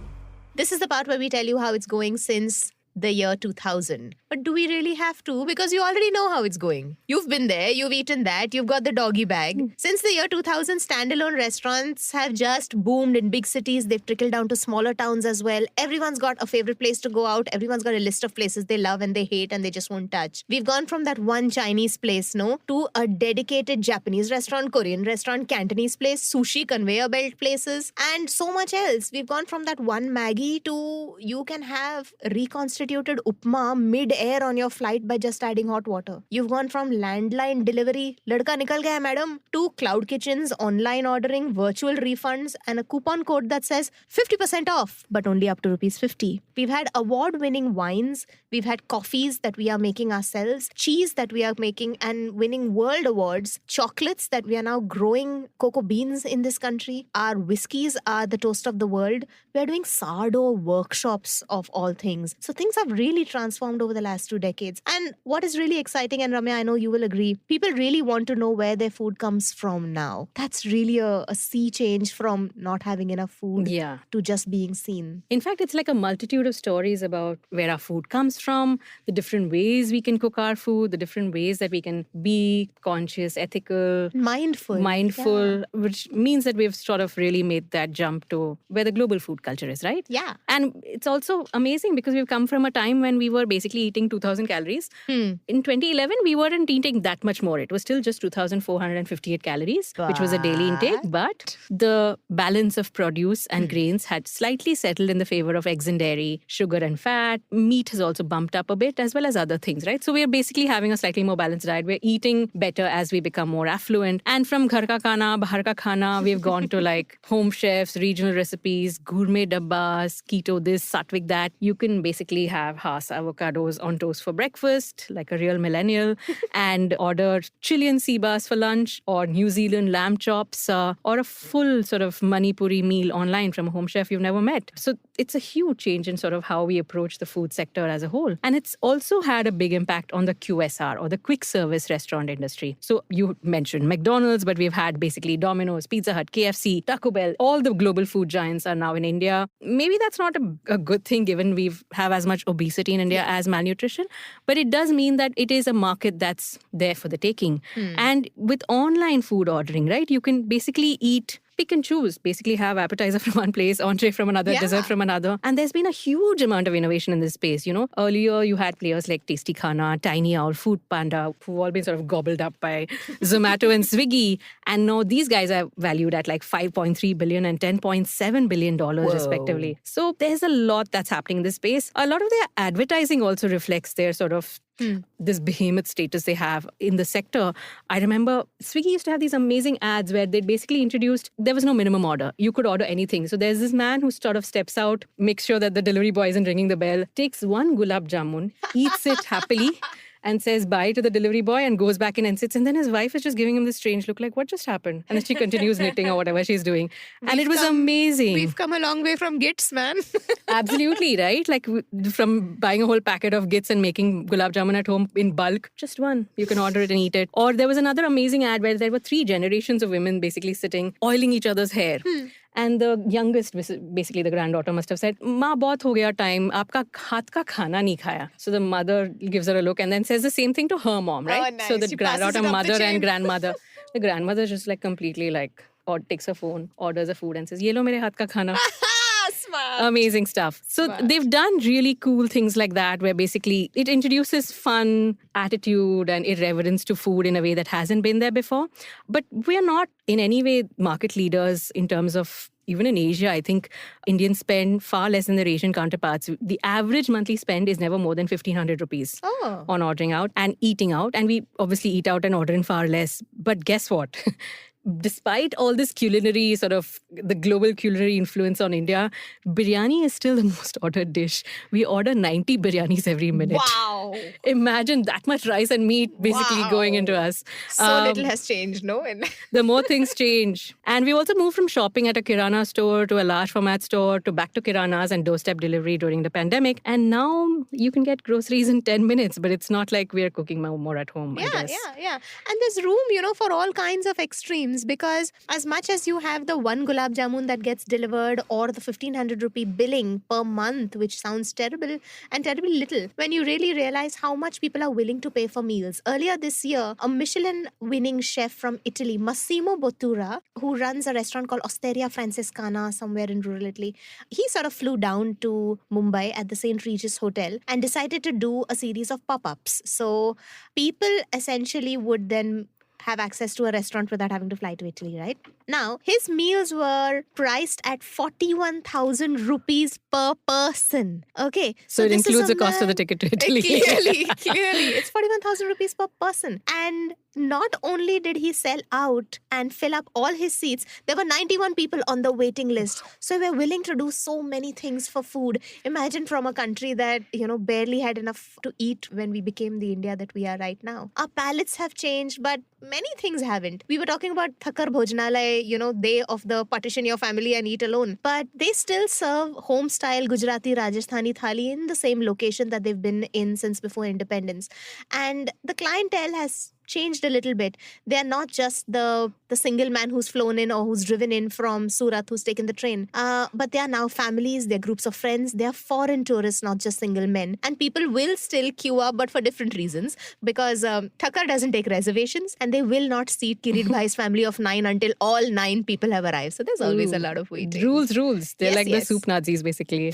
This is the part where we tell you how it's going since the year 2000. But do we really have to? Because you already know how it's going. You've been there, you've eaten that, you've got the doggy bag. Since the year 2000, standalone restaurants have just boomed in big cities. They've trickled down to smaller towns as well. Everyone's got a favorite place to go out. Everyone's got a list of places they love and they hate and they just won't touch. We've gone from that one Chinese place, to a dedicated Japanese restaurant, Korean restaurant, Cantonese place, sushi, conveyor belt places, and so much else. We've gone from that one Maggie to you can have reconstituted upma mid-air on your flight by just adding hot water. You've gone from landline delivery, ladka nikal gaya madam, to cloud kitchens, online ordering, virtual refunds, and a coupon code that says 50% off, but only up to ₹50. We've had award-winning wines. We've had coffees that we are making ourselves, cheese that we are making and winning world awards, chocolates that we are now growing cocoa beans in this country. Our whiskeys are the toast of the world. We are doing sourdough workshops of all things. So things things have really transformed over the last 2 decades. And what is really exciting, and Ramya, I know you will agree, people really want to know where their food comes from now. That's really a sea change from not having enough food Yeah. to just being seen. In fact, it's like a multitude of stories about where our food comes from, the different ways we can cook our food, the different ways that we can be conscious, ethical, Mindful. mindful, which means that we've sort of really made that jump to where the global food culture is, right? Yeah. And it's also amazing because we've come from a time when we were basically eating 2,000 calories. In 2011, we weren't eating that much more. It was still just 2,458 calories, which was a daily intake. But the balance of produce and grains had slightly settled in the favor of eggs and dairy, sugar and fat. Meat has also bumped up a bit, as well as other things, right? So we're basically having a slightly more balanced diet. We're eating better as we become more affluent. And from ghar ka khana, bahar ka khana, we've gone to like home chefs, regional recipes, gourmet dabbas, keto this, sattvic that. You can basically have Haas avocados on toast for breakfast, like a real millennial, and order Chilean sea bass for lunch, or New Zealand lamb chops, or a full sort of Manipuri meal online from a home chef you've never met. So it's a huge change in sort of how we approach the food sector as a whole. And it's also had a big impact on the QSR, or the quick service restaurant industry. So you mentioned McDonald's, but we've had basically Domino's, Pizza Hut, KFC, Taco Bell. All the global food giants are now in India. Maybe that's not a good thing given we have as much obesity in India as malnutrition, but it does mean that it is a market that's there for the taking. And with online food ordering, right, you can basically eat, pick and choose, basically have appetizer from one place, entree from another, dessert from another. And there's been a huge amount of innovation in this space. You know, earlier you had players like Tasty Khana, Tiny Owl, Food Panda, who've all been sort of gobbled up by Zomato and Swiggy. And now these guys are valued at like $5.3 billion and $10.7 billion respectively. So there's a lot that's happening in this space. A lot of their advertising also reflects their sort of this behemoth status they have in the sector. I remember Swiggy used to have these amazing ads where they basically introduced, there was no minimum order. You could order anything. So there's this man who sort of steps out, makes sure that the delivery boy isn't ringing the bell, takes one gulab jamun, eats it happily, and says bye to the delivery boy and goes back in and sits. And then his wife is just giving him this strange look like, what just happened? And then she continues knitting or whatever she's doing. And it was amazing. We've come a long way from Gits, man. Absolutely, right? Like from buying a whole packet of Gits and making gulab jamun at home in bulk, just one. You can order it and eat it. Or there was another amazing ad where there were 3 generations of women basically sitting, oiling each other's hair. And the youngest, basically the granddaughter, must have said, "Ma, bahut ho gaya time, aapka haath ka khana nahi khaya." So the mother gives her a look and then says the same thing to her mom, right? Oh, nice. So the She passes granddaughter, it up the mother chain. and grandmother. The grandmother just like completely like, or takes her phone, orders a food and says, "Ye lo mere haath ka khana." Smart. Amazing stuff. So they've done really cool things like that where basically it introduces fun, attitude and irreverence to food in a way that hasn't been there before. But we're not in any way market leaders in terms of, even in Asia, I think Indians spend far less than their Asian counterparts. The average monthly spend is never more than 1,500 rupees on ordering out and eating out. And we obviously eat out and order in far less. But guess what? Despite all this culinary sort of the global culinary influence on India, biryani is still the most ordered dish. We order 90 biryanis every minute. Wow. Imagine that much rice and meat basically going into us. So little has changed, no? The more things change. And we also moved from shopping at a Kirana store to a large format store to back to Kiranas and doorstep delivery during the pandemic. And now you can get groceries in 10 minutes, but it's not like we're cooking more at home, I guess. Yeah. And there's room, for all kinds of extremes, because as much as you have the one gulab jamun that gets delivered or the 1,500 rupee billing per month, which sounds terrible and terribly little, when you really realize how much people are willing to pay for meals. Earlier this year, a Michelin winning chef from Italy, Massimo Bottura, who runs a restaurant called Osteria Francescana somewhere in rural Italy, he sort of flew down to Mumbai at the St. Regis Hotel and decided to do a series of pop-ups. So people essentially would then have access to a restaurant without having to fly to Italy, right? Now, his meals were priced at 41,000 rupees per person. Okay. So it this is includes a the cost of the man- ticket to Italy. Clearly. It's 41,000 rupees per person. And not only did he sell out and fill up all his seats, there were 91 people on the waiting list. So we're willing to do so many things for food. Imagine from a country that, barely had enough to eat when we became the India that we are right now. Our palates have changed, but many things haven't. We were talking about Thakar Bhojanalay, they of the partition your family and eat alone. But they still serve home-style Gujarati Rajasthani thali in the same location that they've been in since before independence. And the clientele has changed a little bit. They're not just the single man who's flown in or who's driven in from Surat, who's taken the train. But they are now families, they're groups of friends, they're foreign tourists, not just single men. And people will still queue up, but for different reasons. Because Thakkar doesn't take reservations and they will not seat Kirit Bhai's family of 9 until all 9 people have arrived. So there's always a lot of waiting. Rules. They're Yes, like yes. the soup Nazis, basically.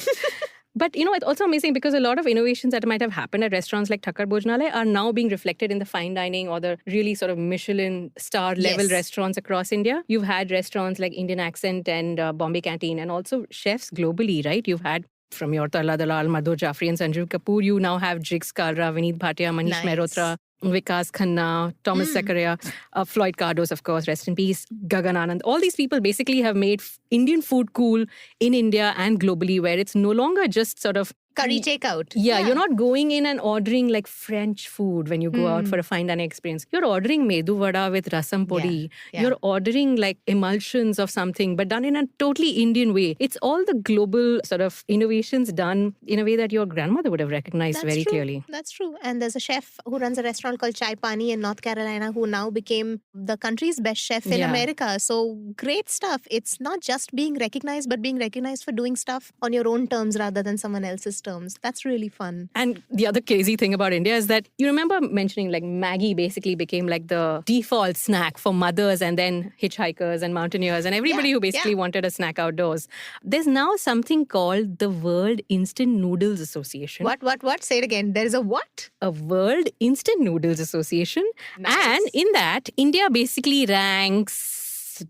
But, it's also amazing because a lot of innovations that might have happened at restaurants like Thakkar Bhojanalay are now being reflected in the fine dining or the really sort of Michelin star level Yes. restaurants across India. You've had restaurants like Indian Accent and Bombay Canteen and also chefs globally, right? You've had from your Tarla Dalal, Madhur Jaffrey and Sanjeev Kapoor, you now have Jigs Kalra, Vineet Bhatia, Manish Nice. Mehrotra, Vikas Khanna, Thomas Zakaria, Floyd Cardos, of course, rest in peace, Gagan Anand. All these people basically have made Indian food cool in India and globally, where it's no longer just sort of Curry takeout. Yeah, you're not going in and ordering like French food when you go out for a fine dining experience. You're ordering medu vada with rasam podi. Yeah. You're ordering like emulsions of something, but done in a totally Indian way. It's all the global sort of innovations done in a way that your grandmother would have recognized very true. clearly. That's true. And there's a chef who runs a restaurant called Chai Pani in North Carolina who now became the country's best chef in Yeah. America. So great stuff. It's not just being recognized, but being recognized for doing stuff on your own terms rather than someone else's terms. That's really fun. And the other crazy thing about India is that you remember mentioning like Maggie basically became like the default snack for mothers and then hitchhikers and mountaineers and everybody who basically wanted a snack outdoors. There's now something called the World Instant Noodles Association. What? Say it again. There is a what? A World Instant Noodles Association. Nice. And in that, India basically ranks,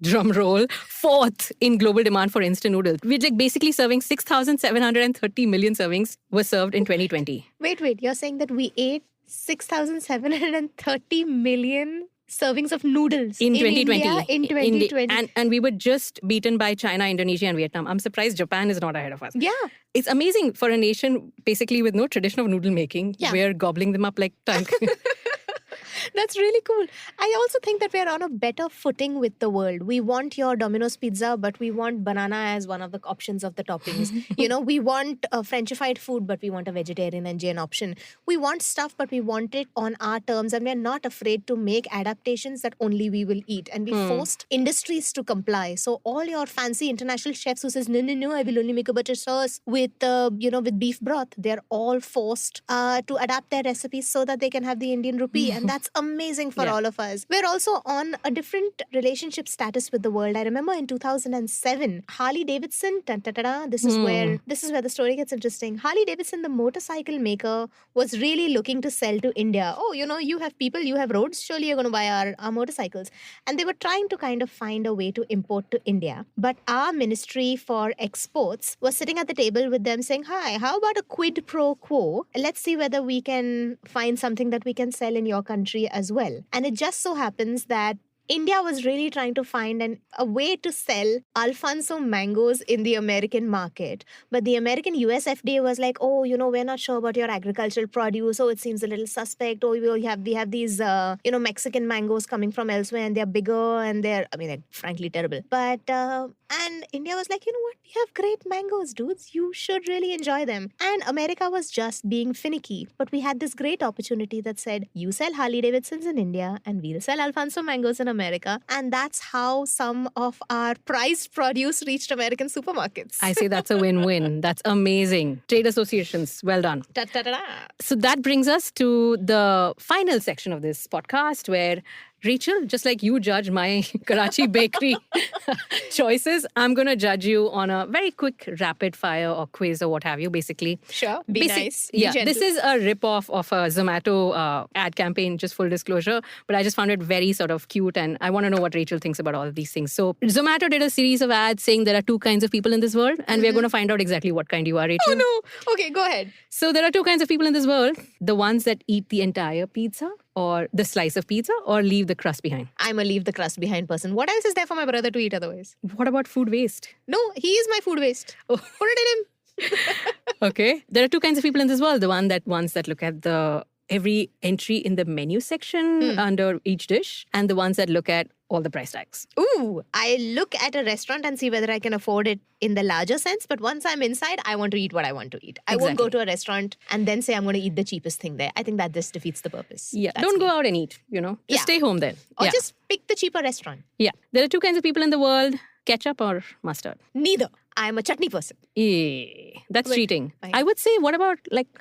drum roll, 4th in global demand for instant noodles. We're like basically serving 6,730 million servings were served in 2020. Wait. You're saying that we ate 6,730 million servings of noodles In 2020. India in 2020. And we were just beaten by China, Indonesia and Vietnam. I'm surprised Japan is not ahead of us. Yeah. It's amazing for a nation basically with no tradition of noodle making. Yeah. We're gobbling them up like tank. That's really cool. I also think that we're on a better footing with the world. We want your Domino's pizza, but we want banana as one of the options of the toppings. We want a Frenchified food, but we want a vegetarian and Jain option. We want stuff, but we want it on our terms, and we're not afraid to make adaptations that only we will eat. And we forced industries to comply. So all your fancy international chefs who says, no, I will only make a butter sauce with, with beef broth, they're all forced to adapt their recipes so that they can have the Indian rupee. And that's amazing for all of us. We're also on a different relationship status with the world. I remember in 2007, Harley Davidson, this is where the story gets interesting. Harley Davidson, the motorcycle maker, was really looking to sell to India. Oh, you have people, you have roads, surely you're going to buy our motorcycles. And they were trying to kind of find a way to import to India. But our Ministry for Exports was sitting at the table with them saying, hi, how about a quid pro quo? Let's see whether we can find something that we can sell in your country as well. And it just so happens that India was really trying to find a way to sell Alfonso mangoes in the American market. But the American US FDA was like, oh, we're not sure about your agricultural produce. Oh, it seems a little suspect. Oh, we have these, Mexican mangoes coming from elsewhere and they're bigger and they're frankly terrible. But, and India was like, you know what? We have great mangoes, dudes. You should really enjoy them. And America was just being finicky. But we had this great opportunity that said, you sell Harley Davidsons in India and we'll sell Alfonso mangoes in America. And that's how some of our prized produce reached American supermarkets. I say that's a win-win. That's amazing. Trade associations, well done. Da-da-da-da. So that brings us to the final section of this podcast where Rachel, just like you judge my Karachi bakery choices, I'm going to judge you on a very quick rapid fire or quiz or what have you, basically. Sure, be nice. Be Yeah, gentle. this is a rip-off of a Zomato ad campaign, just full disclosure. But I just found it very sort of cute and I want to know what Rachel thinks about all of these things. So Zomato did a series of ads saying there are 2 kinds of people in this world and we're going to find out exactly what kind you are, Rachel. Oh no. Okay, go ahead. So there are 2 kinds of people in this world. The ones that eat the entire pizza or the slice of pizza, or leave the crust behind? I'm a leave the crust behind person. What else is there for my brother to eat otherwise? What about food waste? No, he is my food waste. Oh. Put it in him. Okay. There are two kinds of people in this world. The ones that look at the every entry in the menu section under each dish, and the ones that look at all the price tags. Ooh, I look at a restaurant and see whether I can afford it in the larger sense. But once I'm inside, I want to eat what I want to eat. I won't go to a restaurant and then say I'm going to eat the cheapest thing there. I think that this defeats the purpose. Yeah. That's Don't me. go out and eat, Just stay home then. Or just pick the cheaper restaurant. Yeah. There are two kinds of people in the world, ketchup or mustard. Neither. I'm a chutney person. That's cheating. fine. I would say, what about,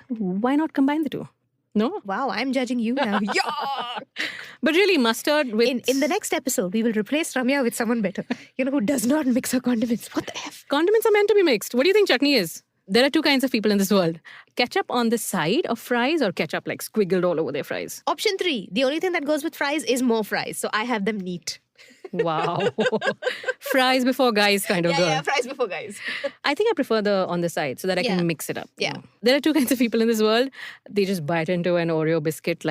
why not combine the two? No? Wow, I'm judging you now. Yeah. But really, mustard with... In the next episode, we will replace Ramya with someone better. Who does not mix her condiments. What the F? Condiments are meant to be mixed. What do you think chutney is? There are two kinds of people in this world. Ketchup on the side of fries, or ketchup squiggled all over their fries? Option 3. The only thing that goes with fries is more fries. So I have them neat. Wow. Fries before guys kind of girl. Yeah, fries before guys. I think I prefer the on the side so that I can mix it up. Yeah. There are two kinds of people in this world. They just bite into an Oreo biscuit,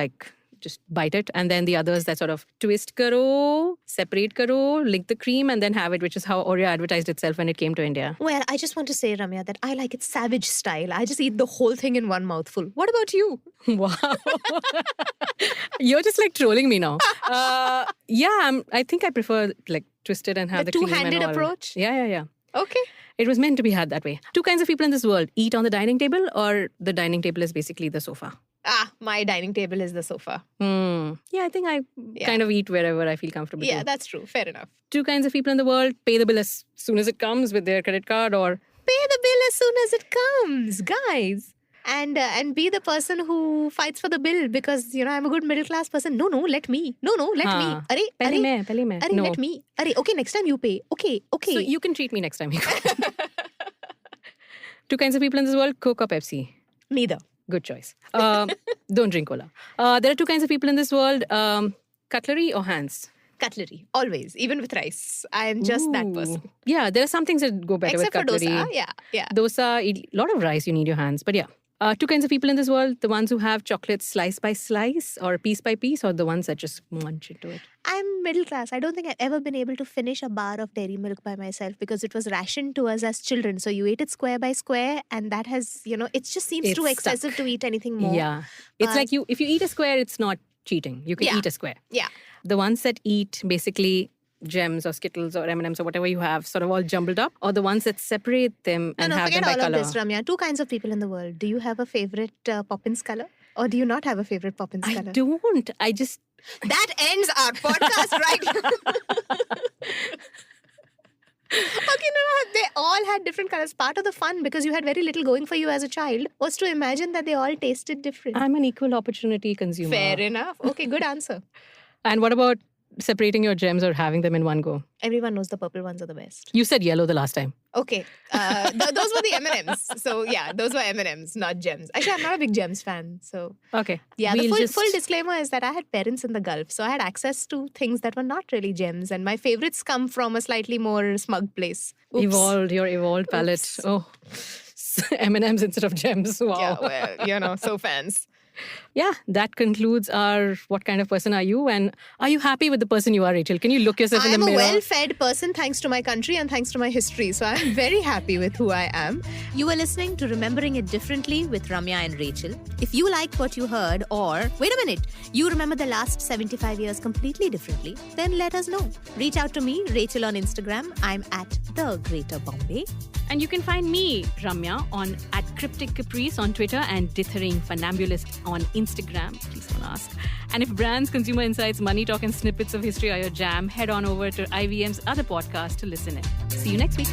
just bite it. And then the others that sort of twist karo, separate karo, lick the cream, and then have it, which is how Oreo advertised itself when it came to India. Well, I just want to say, Ramya, that I like it savage style. I just eat the whole thing in one mouthful. What about you? Wow. You're just trolling me now. I think I prefer twisted and have the cream and two-handed all. approach? Yeah. Okay. It was meant to be had that way. Two kinds of people in this world, eat on the dining table, or the dining table is basically the sofa. My dining table is the sofa. Yeah, I think I kind of eat wherever I feel comfortable. Yeah, to. that's true. Fair enough. Two kinds of people in the world, pay the bill as soon as it comes with their credit card, or Pay the bill as soon as it comes, guys. And be the person who fights for the bill because, I'm a good middle class person. No, let me. No, let me. Pehle main. No. Let me. Okay, next time you pay. Okay. So you can treat me next time you go. Two kinds of people in this world, Coke or Pepsi? Neither. Good choice. Don't drink cola. There are two kinds of people in this world, cutlery or hands? Cutlery, always, even with rice. I am just that person. Yeah, there are some things that go better Except with for cutlery. dosa, yeah. Dosa, a lot of rice, you need your hands. But yeah. Two kinds of people in this world, the ones who have chocolate slice by slice or piece by piece, or the ones that just munch into it. I'm middle class. I don't think I've ever been able to finish a bar of dairy milk by myself because it was rationed to us as children. So you ate it square by square, and that has, it just seems too excessive to eat anything more. Yeah. It's like if you eat a square, it's not cheating. You can eat a square. Yeah. The ones that eat basically gems or Skittles or M&Ms or whatever you have sort of all jumbled up, or the ones that separate them and have them by forget all color. of this, Ramya. Two kinds of people in the world. Do you have a favorite Poppins color? Or do you not have a favorite Poppins color? I don't. I just... That ends our podcast right here. Okay, no, they all had different colors. Part of the fun, because you had very little going for you as a child, was to imagine that they all tasted different. I'm an equal opportunity consumer. Fair enough. Okay, good answer. And what about separating your gems or having them in one go? Everyone knows the purple ones are the best. You said yellow the last time. Okay. Those were the M&Ms. So yeah, those were M&Ms, not gems. Actually, I'm not a big gems fan. So Okay. yeah, the full disclaimer is that I had parents in the Gulf. So I had access to things that were not really gems. And my favorites come from a slightly more smug place. Oops. Your evolved palate. Oops. Oh, M&Ms instead of gems. Wow. Yeah, well, so fans. Yeah, that concludes our what kind of person are you? And are you happy with the person you are, Rachel? Can you look yourself in the mirror? I'm a well-fed person thanks to my country and thanks to my history. So I'm very happy with who I am. You are listening to Remembering It Differently with Ramya and Rachel. If you liked what you heard, or wait a minute, you remember the last 75 years completely differently, then let us know. Reach out to me, Rachel, on Instagram. I'm at the Greater Bombay. And you can find me, Ramya, on at Cryptic Caprice on Twitter and Dithering Funambulist on Instagram. Please don't ask. And if brands, consumer insights, money talk, and snippets of history are your jam, head on over to IVM's other podcast to listen in. See you next week.